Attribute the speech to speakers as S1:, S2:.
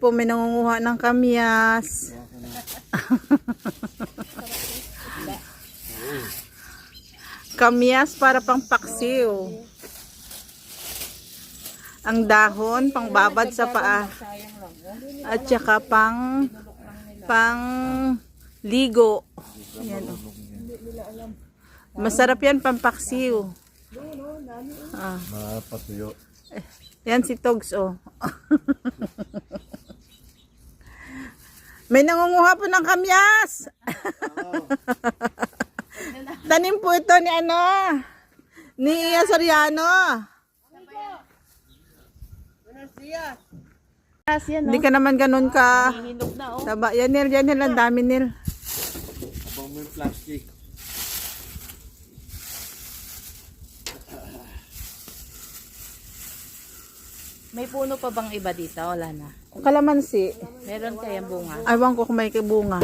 S1: po may nangunguha ng kamyas. Kamyas para pang paksiw. Ang dahon pang babad sa paa. At saka pang ligo. Ayan, oh. Masarap yan pang paksiw.
S2: Mapatuyo.
S1: Yan si Togs, oh. May nangunguha po ng kamyas. Tanim po ito ni Soriano. Hindi ka naman ganun ka. Taba, yan Nil, ang dami Nil.
S2: Abang mo yung plastic.
S3: May puno pa bang iba dito? Wala na.
S1: Kalamansi.
S3: Meron kayang bunga?
S1: Aywan ko kung may bunga.